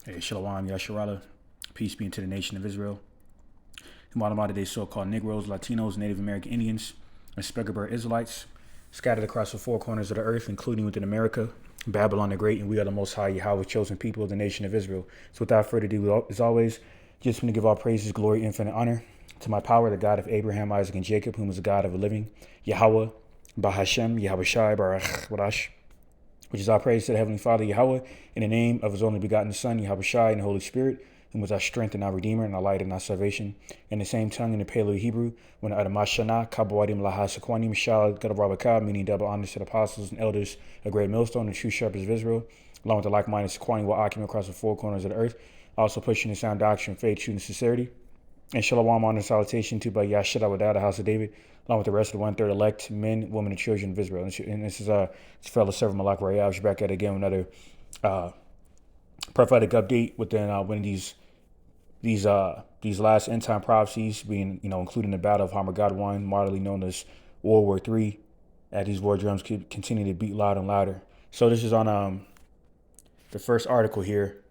Hey, Shalom, Yasharala. Peace be unto the nation of Israel. And while modern day so-called Negroes, Latinos, Native American Indians, and Speckleburg Israelites, scattered across the four corners of the earth, including within America, Babylon the Great, and we are the Most High Yahweh chosen people of the nation of Israel. So without further ado, as always, just want to give all praises, glory, infinite honor to my power, the God of Abraham, Isaac, and Jacob, whom is the God of the living, Yahweh, Bahashem, Yahweh Shai, Barach, Wadash, which is our praise to the Heavenly Father, Yahweh, in the name of His only begotten Son, Yahweh Shai, and the Holy Spirit, whom was our strength and our Redeemer, and our light and our salvation. In the same tongue in the Paleo Hebrew, when Adamashana, Kabawadim Laha Sakwanim, Shal, Gadabrabaka, meaning double honors to the apostles and elders, a great millstone, and true shepherds of Israel, along with the like-minded Sakwanim, will occupy across the four corners of the earth, also pushing the sound doctrine, faith, truth, and sincerity. And shalom, honor, and salutation to by Yashida Wadah, the house of David, along with the rest of the one-third elect men, women, and children of Israel. And this is fellow servant Malak Rayah. We're back at it again with another prophetic update within one of these last end time prophecies, being including the battle of Hamagad-1, moderately known as World War III, as these war drums keep continue to beat louder and louder. So this is on the first article here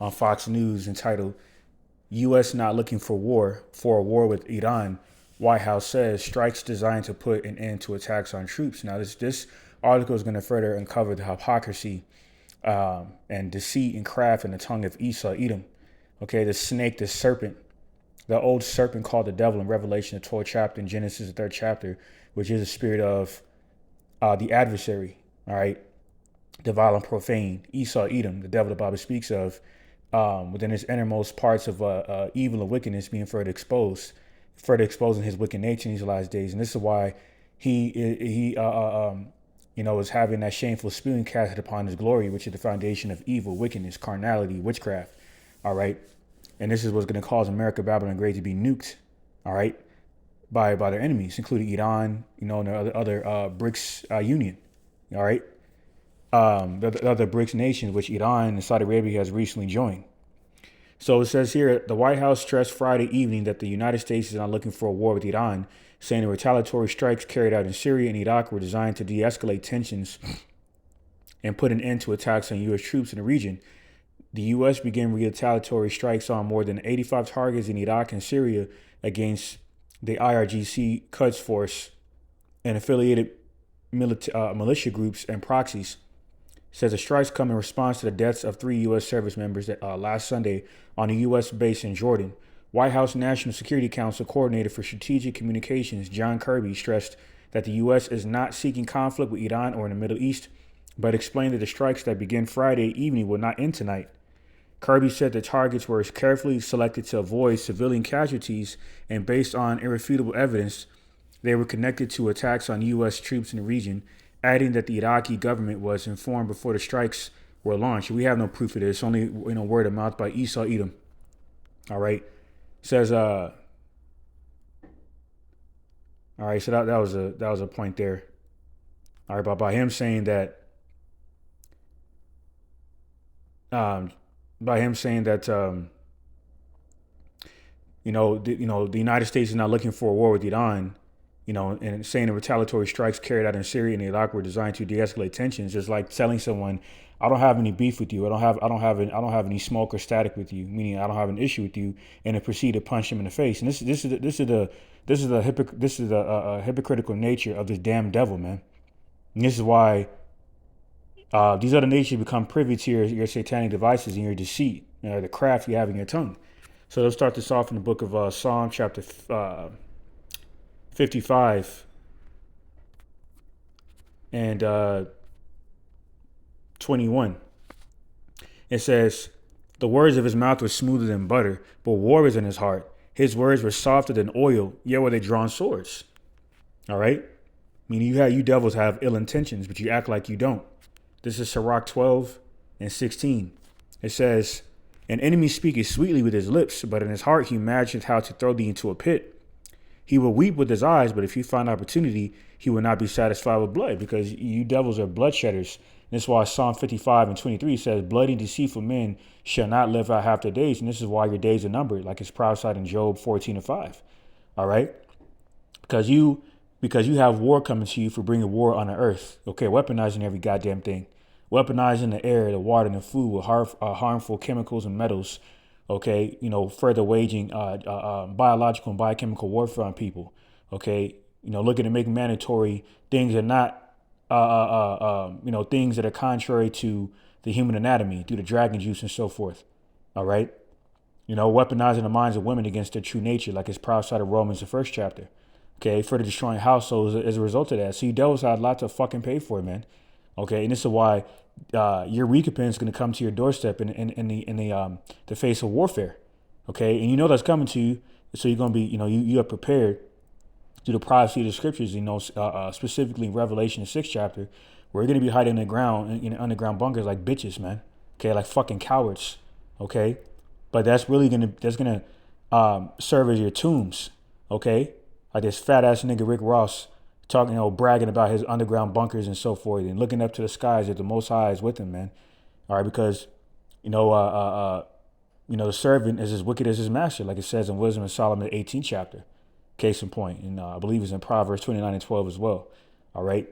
on Fox News entitled U.S. not looking for a war with Iran. White House says strikes designed to put an end to attacks on troops. Now, this article is going to further uncover the hypocrisy and deceit and craft in the tongue of Esau, Edom. Okay, the snake, the serpent, the old serpent called the devil in Revelation, the 12th chapter, in Genesis, the 3rd chapter, which is the spirit of the adversary. All right, the violent, profane Esau, Edom, the devil the Bible speaks of. Within his innermost parts of evil and wickedness being further exposing his wicked nature in these last days. And this is why he is having that shameful spewing casted upon his glory, which is the foundation of evil, wickedness, carnality, witchcraft. All right. And this is what's going to cause America, Babylon Great to be nuked. All right. By their enemies, including Iran, and the other BRICS union. All right. The other BRICS nations, which Iran and Saudi Arabia has recently joined. So it says here, the White House stressed Friday evening that the United States is not looking for a war with Iran, saying the retaliatory strikes carried out in Syria and Iraq were designed to de-escalate tensions and put an end to attacks on U.S. troops in the region. The U.S. began retaliatory strikes on more than 85 targets in Iraq and Syria against the IRGC Quds Force and affiliated militia groups and proxies. Says the strikes come in response to the deaths of 3 U.S. service members last Sunday on a U.S. base in Jordan. White House National Security Council Coordinator for Strategic Communications, John Kirby, stressed that the U.S. is not seeking conflict with Iran or in the Middle East, but explained that the strikes that began Friday evening will not end tonight. Kirby said the targets were carefully selected to avoid civilian casualties, and based on irrefutable evidence, they were connected to attacks on U.S. troops in the region, adding that the Iraqi government was informed before the strikes were launched. We have no proof of this, only word of mouth by Esau Edom. All right, says all right, so that was a point there. All right, but by him saying that the United States is not looking for a war with Iran, and saying the retaliatory strikes carried out in Syria and Iraq were designed to de-escalate tensions, just like telling someone, "I don't have any beef with you. I don't have any smoke or static with you," meaning I don't have an issue with you, and then proceed to punch him in the face. And this is the hypocritical nature of this damn devil, man. And this is why these other nations become privy to your satanic devices and your deceit, the craft you have in your tongue. So let's start this off in the book of Psalm chapter 55 and 21. It says, the words of his mouth were smoother than butter, but war was in his heart. His words were softer than oil, yet were they drawn swords. All right? Meaning you devils have ill intentions, but you act like you don't. This is Sirach 12 and 16. It says, an enemy speaketh sweetly with his lips, but in his heart he imagines how to throw thee into a pit. He will weep with his eyes, but if you find opportunity, he will not be satisfied with blood, because you devils are bloodshedders. And this is why Psalm 55 and 23 says, bloody, deceitful men shall not live out half their days. And this is why your days are numbered, like it's prophesied in Job 14 and 5. All right? Because you have war coming to you for bringing war on the earth. Okay, weaponizing every goddamn thing. weaponizing the air, the water, and the food with harmful chemicals and metals. Okay, further waging biological and biochemical warfare on people. Okay, looking to make mandatory things that are not, things that are contrary to the human anatomy, through the dragon juice and so forth. All right, weaponizing the minds of women against their true nature, like it's prophesied in Romans, the first chapter. Okay, further destroying households as a result of that. See, devils had a lot to fucking pay for, man. Okay, and this is why your recompense is going to come to your doorstep in the face of warfare. Okay, and that's coming to you, so you're going to be, you are prepared through the prophecy of the scriptures. Specifically in Revelation, the sixth chapter, where you're going to be hiding in the ground, in underground bunkers like bitches, man. Okay, like fucking cowards. Okay, but that's gonna serve as your tombs. Okay, like this fat ass nigga Rick Ross talking, bragging about his underground bunkers and so forth, and looking up to the skies that the Most High is with him, man. All right, because the servant is as wicked as his master, like it says in Wisdom of Solomon, 18th chapter. Case in point, and I believe it's in Proverbs 29 and 12 as well. All right.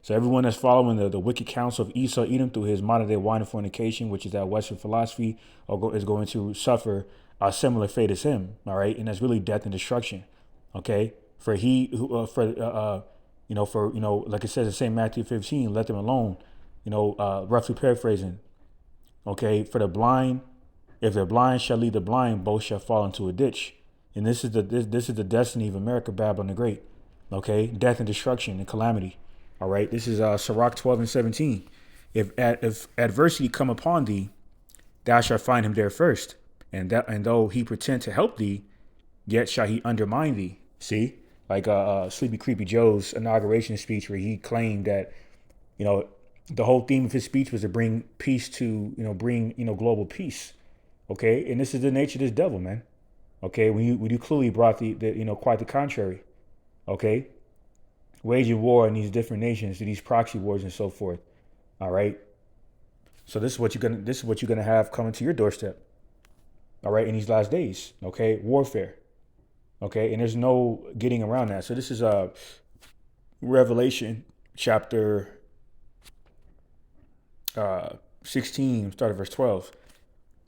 So everyone that's following the wicked counsel of Esau, Edom, through his modern day wine and fornication, which is that Western philosophy, is going to suffer a similar fate as him. All right, and that's really death and destruction. Okay, for he who like it says in Saint Matthew 15, let them alone. Roughly paraphrasing. Okay, for the blind, if the blind shall lead the blind, both shall fall into a ditch. And this is the destiny of America, Babylon the Great. Okay, death and destruction and calamity. All right, this is Sirach 12 and 17. If adversity come upon thee, thou shalt find him there first. And though he pretend to help thee, yet shall he undermine thee. See, like Sleepy Creepy Joe's inauguration speech, where he claimed that, the whole theme of his speech was to bring peace to, bring global peace. Okay, and this is the nature of this devil, man. Okay, when you clearly brought the quite the contrary. Okay, waging war in these different nations, these proxy wars and so forth. All right. So this is what you're gonna have coming to your doorstep. All right, in these last days. Okay, warfare. Okay, and there's no getting around that. So this is Revelation chapter 16, start at verse 12.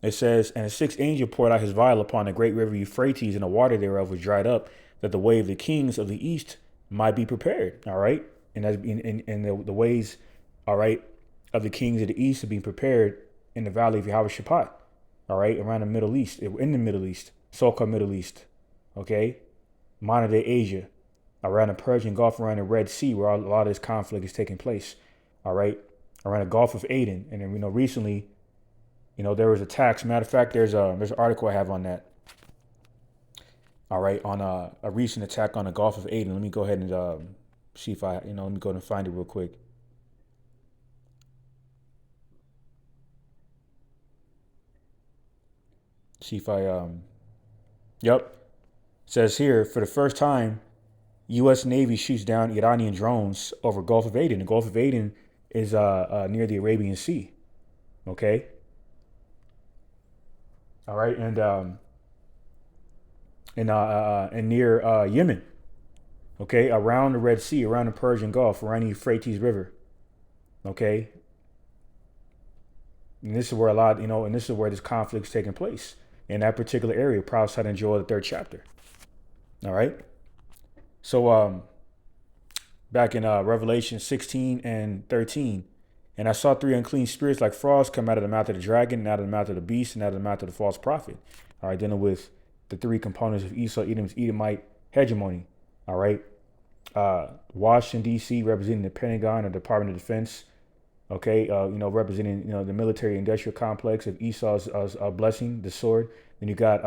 It says, and the sixth angel poured out his vial upon the great river Euphrates, and the water thereof was dried up, that the way of the kings of the east might be prepared. All right. And that's the ways, all right, of the kings of the east are being prepared in the valley of Yahweh Shaphat. All right. Around the Middle East, in the Middle East, so-called Middle East. Okay. Modern day Asia, around the Persian Gulf, around the Red Sea, where a lot of this conflict is taking place. All right. Around the Gulf of Aden. And then, recently, there was attacks. Matter of fact, there's an article I have on that. All right, on a recent attack on the Gulf of Aden. Let me go ahead and see if let me go ahead and find it real quick. See if yep. It says here, for the first time, U.S. Navy shoots down Iranian drones over Gulf of Aden. The Gulf of Aden is near the Arabian Sea. Okay. All right, and near Yemen. Okay, around the Red Sea, around the Persian Gulf, around the Euphrates River. Okay. And this is where and this is where this conflict is taking place. In that particular area, prophesied in Joel, the third chapter. All right. So back in Revelation 16 and 13, and I saw three unclean spirits like frogs come out of the mouth of the dragon, and out of the mouth of the beast, and out of the mouth of the false prophet. All right, dealing with the three components of Esau, Edom's Edomite hegemony. All right. Washington, D.C., representing the Pentagon or Department of Defense. Okay, representing, the military industrial complex of Esau's blessing, the sword. Then you got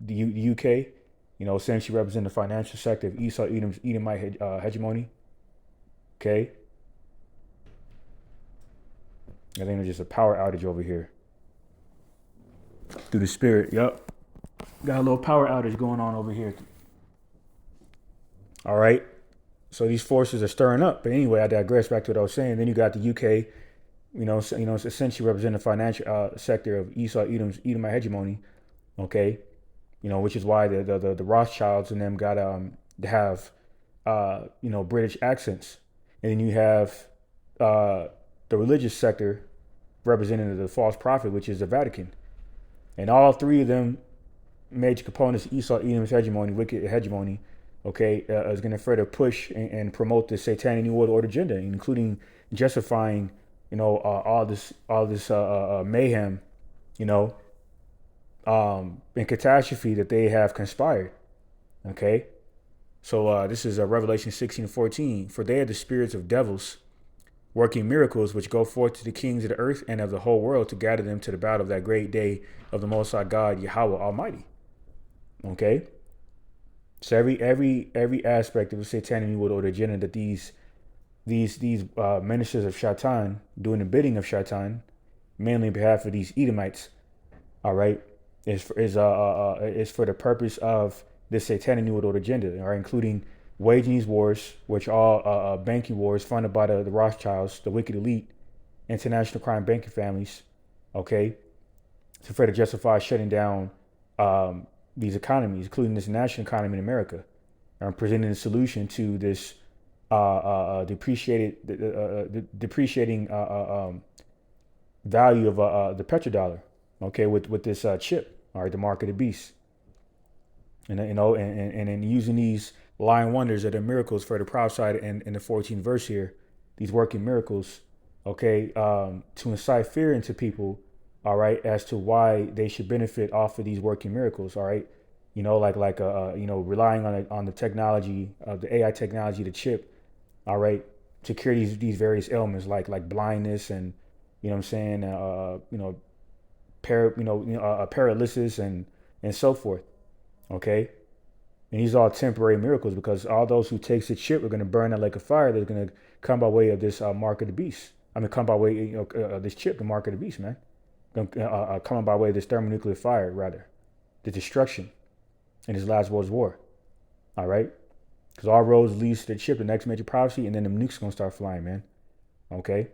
the UK, essentially representing the financial sector of Esau, Edom's Edomite hegemony. Okay. I think there's just a power outage over here. Through the spirit, yep. Got a little power outage going on over here. All right. So these forces are stirring up. But anyway, I digress back to what I was saying. Then you got the UK, it's essentially representing the financial sector of Esau, Edom's Edomite hegemony. Okay. Which is why the Rothschilds and them got to have British accents. And then you have the the religious sector representing the false prophet, which is the Vatican. And all three of them major components, Esau, Edom's hegemony, wicked hegemony, okay, is going to further push and promote the satanic new world order agenda, including justifying, all this mayhem, you know, and catastrophe that they have conspired. Okay, so this is Revelation 16:14. For they are the spirits of devils, working miracles, which go forth to the kings of the earth and of the whole world to gather them to the battle of that great day of the Most High God, Yahweh Almighty. Okay, so every aspect of the satanic new world order agenda that these ministers of Shaitan doing the bidding of Shaitan, mainly on behalf of these Edomites, all right, is for the purpose of this satanic new world order agenda, all right, including waging these wars, which are banking wars funded by the Rothschilds, the wicked elite, international crime banking families, okay, to further justify shutting down these economies, including this national economy in America, and presenting a solution to this depreciating value of the petrodollar, okay, with this chip, all right, the mark of the beast, and and using these lying wonders that are miracles for the prophesied in the 14th verse here, these working miracles, okay, to incite fear into people, all right, as to why they should benefit off of these working miracles, all right, relying on the technology of the AI technology, the chip, all right, to cure these various ailments like blindness and paralysis and so forth, okay. And these are all temporary miracles because all those who takes the chip are going to burn that like a fire. They're going to come by way of this mark of the beast. Come by way this chip, the mark of the beast, man. Coming by way of this thermonuclear fire, rather, the destruction in this last world's war. All right, because all roads leads to the chip, the next major prophecy, and then the nukes gonna start flying, man. Okay,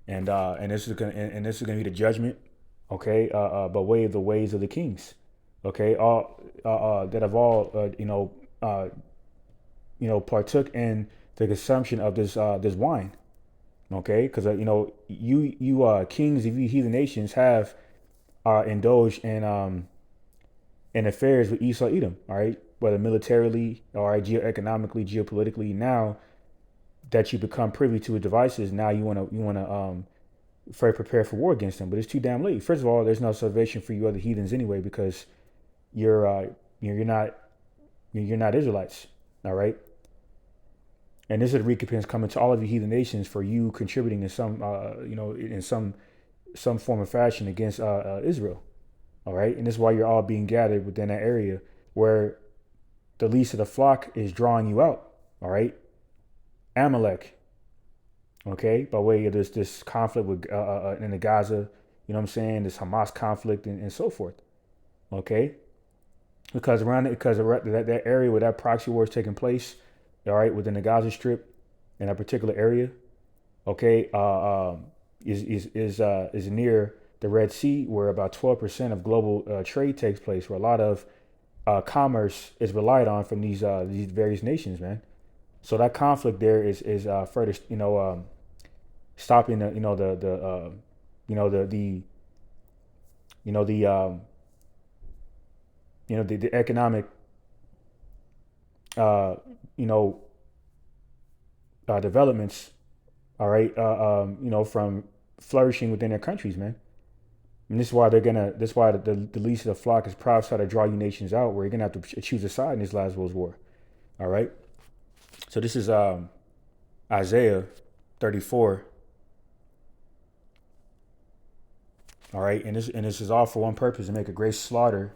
and this is gonna be the judgment. Okay, by way of the ways of the kings. Okay, all that have all partook in the consumption of this wine. Okay, because you kings of you heathen nations have indulged in affairs with Esau, Edom. All right, whether militarily or geoeconomically, geopolitically. Now that you become privy to his devices, now you wanna prepare for war against them. But it's too damn late. First of all, there's no salvation for you other heathens anyway because you're not Israelites. All right. And this is a recompense coming to all of you heathen nations for you contributing in some, in some form of fashion against Israel. All right. And this is why you're all being gathered within that area where the least of the flock is drawing you out. All right. Amalek. Okay. By way of this conflict with in the Gaza, this Hamas conflict and so forth. Okay. Because that area where that proxy war is taking place, all right, within the Gaza Strip, in that particular area, okay, is near the Red Sea, where about 12% of global trade takes place, where a lot of commerce is relied on from these various nations, man. So that conflict there is further, stopping the economic developments, all right, from flourishing within their countries, man. And this is why the least of the flock is prophesied to draw you nations out, where you're gonna have to choose a side in this last world's war. All right. So this is Isaiah 34. All right, and this is all for one purpose, to make a great slaughter.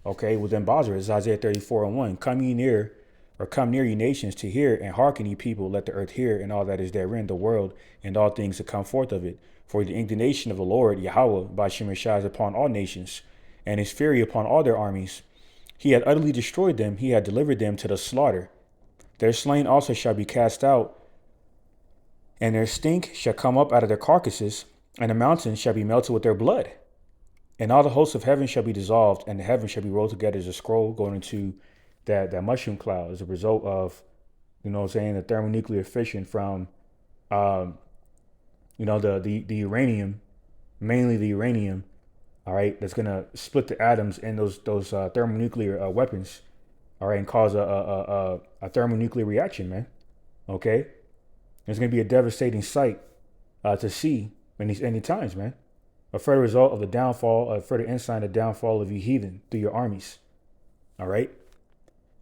Okay, within Basra, it's Isaiah 34:1. Come ye near, or come near ye nations to hear, and hearken ye people, let the earth hear, and all that is therein, the world, and all things that come forth of it. For the indignation of the Lord, Yahweh, by Shemeshai, is upon all nations, and his fury upon all their armies. He had utterly destroyed them, he had delivered them to the slaughter. Their slain also shall be cast out, and their stink shall come up out of their carcasses, and the mountains shall be melted with their blood. And all the hosts of heaven shall be dissolved, and the heavens shall be rolled together as a scroll going into that mushroom cloud as a result of, the thermonuclear fission from You know, the uranium, mainly the uranium, all right, that's gonna split the atoms in those thermonuclear weapons, all right, and cause a thermonuclear reaction, man. Okay, it's gonna be a devastating sight to see in these any times, man. A further result of the downfall, a further insight of the downfall of you heathen through your armies. All right.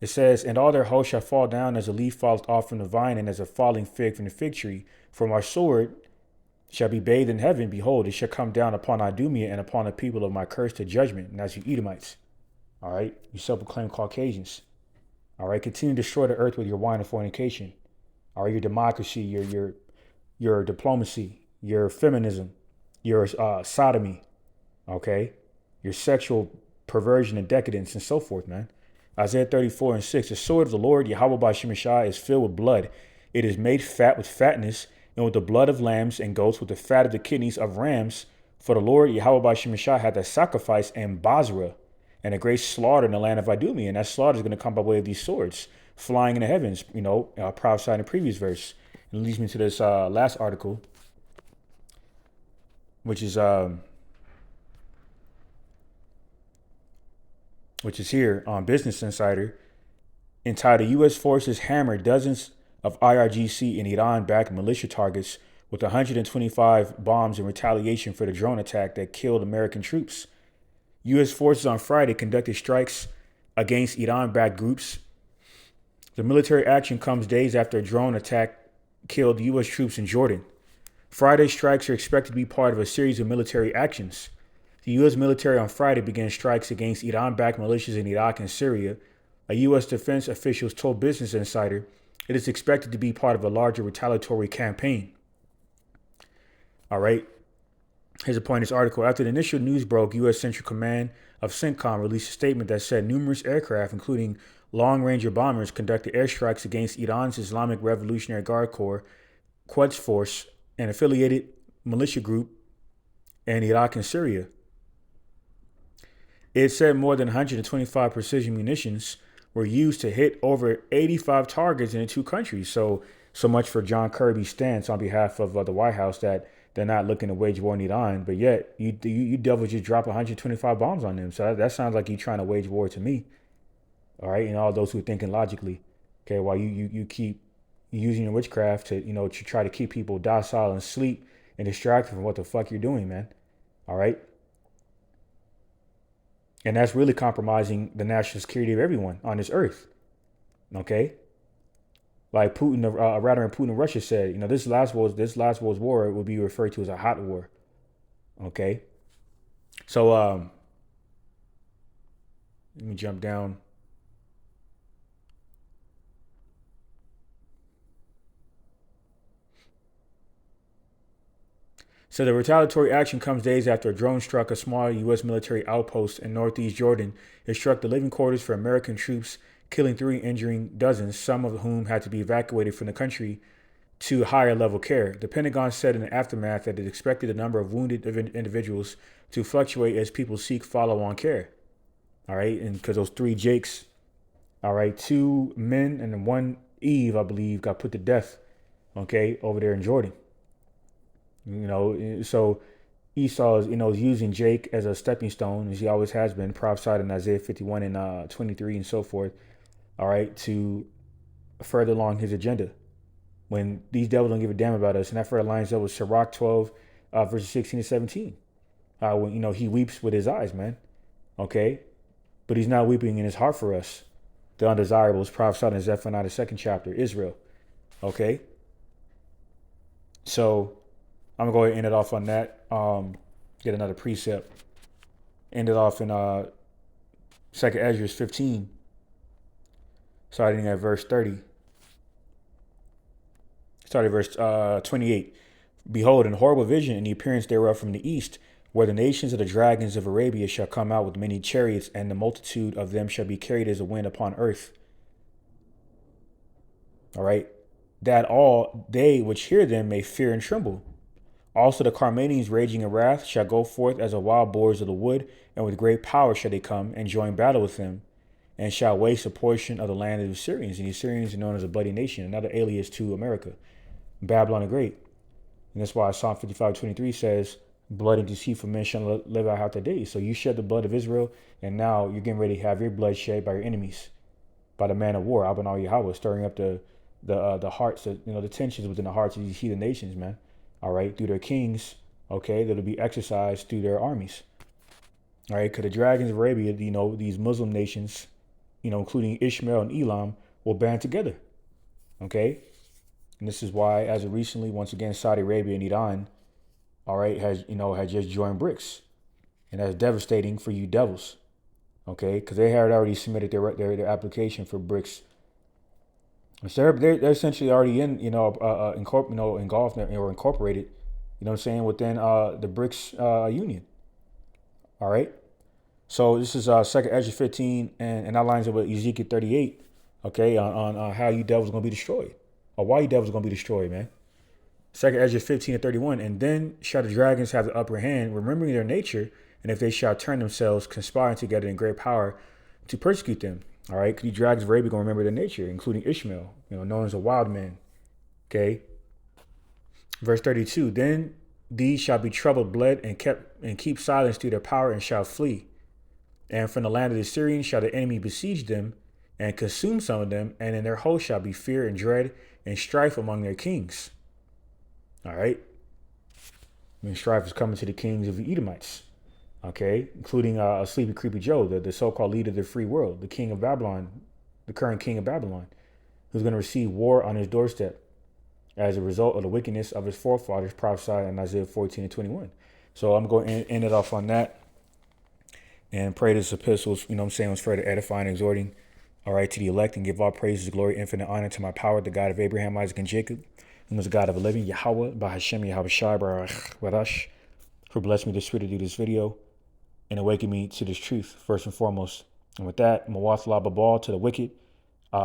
It says, and all their hosts shall fall down as a leaf falleth off from the vine, and as a falling fig from the fig tree. From our sword shall be bathed in heaven. Behold, it shall come down upon Idumea and upon the people of my curse to judgment. And that's you Edomites. All right. You self-proclaimed Caucasians. All right. Continue to destroy the earth with your wine of fornication. All right. Your democracy, your diplomacy, your feminism, your sodomy. Okay. Your sexual perversion and decadence and so forth, man. Isaiah 34:6. The sword of the Lord, Yahweh by Shemashah, is filled with blood. It is made fat with fatness, and with the blood of lambs and goats, with the fat of the kidneys of rams. For the Lord, Yahweh by Shemashah, had a sacrifice in Basra, and a great slaughter in the land of Idumea. And that slaughter is going to come by way of these swords flying in the heavens, prophesied in the previous verse. And it leads me to this last article, which is here on Business Insider, entitled U.S. Forces Hammer Dozens of IRGC and Iran-backed militia targets with 125 bombs in retaliation for the drone attack that killed American troops. U.S. forces on Friday conducted strikes against Iran-backed groups. The military action comes days after a drone attack killed U.S. troops in Jordan. Friday's strikes are expected to be part of a series of military actions. The U.S. military on Friday began strikes against Iran-backed militias in Iraq and Syria. A U.S. defense official told Business Insider it is expected to be part of a larger retaliatory campaign. All right. Here's a point in this article. After the initial news broke, U.S. Central Command of CENTCOM released a statement that said numerous aircraft, including long-range bombers, conducted airstrikes against Iran's Islamic Revolutionary Guard Corps, Quds Force, an affiliated militia group in Iraq and Syria. It said more than 125 precision munitions were used to hit over 85 targets in the two countries. So much for John Kirby's stance on behalf of the White House that they're not looking to wage war in Iran, but yet you devils just drop 125 bombs on them. So that sounds like you trying to wage war to me. All right, and all those who are thinking logically, okay, while you keep using your witchcraft to try to keep people docile and sleep and distracted from what the fuck you're doing, man. All right. And that's really compromising the national security of everyone on this earth. Okay. Like Putin, rather than Putin of Russia said, this last world's war will be referred to as a hot war. Okay. So let me jump down. So the retaliatory action comes days after a drone struck a small U.S. military outpost in northeast Jordan. It struck the living quarters for American troops, killing 3, injuring dozens, some of whom had to be evacuated from the country to higher level care. The Pentagon said in the aftermath that it expected the number of wounded individuals to fluctuate as people seek follow-on care. All right, and because those 3 Jakes, all right, 2 men and 1 Eve, I believe, got put to death, okay, over there in Jordan. So Esau is, using Jake as a stepping stone, as he always has been, prophesied in Isaiah 51 and 23 and so forth, all right, to further along his agenda. When these devils don't give a damn about us, and that further lines up with Sirach 12, verses 16 and 17. When, he weeps with his eyes, man, okay? But he's not weeping in his heart for us. The undesirables prophesied in Zephaniah, the 2nd chapter, Israel, okay? So I'm going to go ahead and end it off on that. Get another precept. End it off in 2nd Ezra 15, starting at verse 30. Starting at verse 28. Behold, in horrible vision in the appearance thereof from the east, where the nations of the dragons of Arabia shall come out with many chariots, and the multitude of them shall be carried as a wind upon earth. All right. That all they which hear them may fear and tremble. Also the Carmanians raging in wrath shall go forth as a wild boars of the wood, and with great power shall they come and join battle with them, and shall waste a portion of the land of the Syrians. And the Syrians are known as a bloody nation, another alias to America, Babylon the Great. And that's why Psalm 55:23 says, blood and deceitful men shall live out their days. So you shed the blood of Israel, and now you're getting ready to have your blood shed by your enemies, by the man of war, Abba Yahweh, stirring up the hearts, the tensions within the hearts of these heathen nations, man. All right, through their kings, okay, that'll be exercised through their armies. All right, because the dragons of Arabia, these Muslim nations, including Ishmael and Elam, will band together. Okay, and this is why, as of recently, once again, Saudi Arabia and Iran, all right, has just joined BRICS, and that's devastating for you devils. Okay, because they had already submitted their application for BRICS. So they're essentially already engulfed or incorporated, within the BRICS union. All right. So this is Second Ezra 15, and that lines up with Ezekiel 38. Okay, on how you devils are gonna be destroyed, or why you devils are gonna be destroyed, man. Second Ezra 15 and 31. And then shall the dragons have the upper hand, remembering their nature, and if they shall turn themselves, conspiring together in great power to persecute them. All right, because these dragons of Arabia gonna remember their nature, including Ishmael, known as a wild man. Okay. Verse 32. Then these shall be troubled, bled, and keep silence through their power, and shall flee. And from the land of the Syrians shall the enemy besiege them, and consume some of them, and in their host shall be fear and dread and strife among their kings. All right. Strife is coming to the kings of the Edomites. Okay, including Sleepy Creepy Joe, the so-called leader of the free world, the king of Babylon, the current king of Babylon, who's going to receive war on his doorstep as a result of the wickedness of his forefathers prophesied in Isaiah 14 and 21. So I'm going to end it off on that and pray this epistle, was further edifying and exhorting, all right, to the elect, and give all praises, glory, infinite honor to my power, the God of Abraham, Isaac, and Jacob, and the God of the living, Yahweh, Bahashem, Yahweh Shai, Barash, who blessed me to spirit to do this video and awaken me to this truth, first and foremost. And with that, Mawathala Babal to the wicked,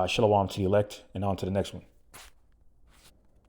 Shalom to the elect, and on to the next one.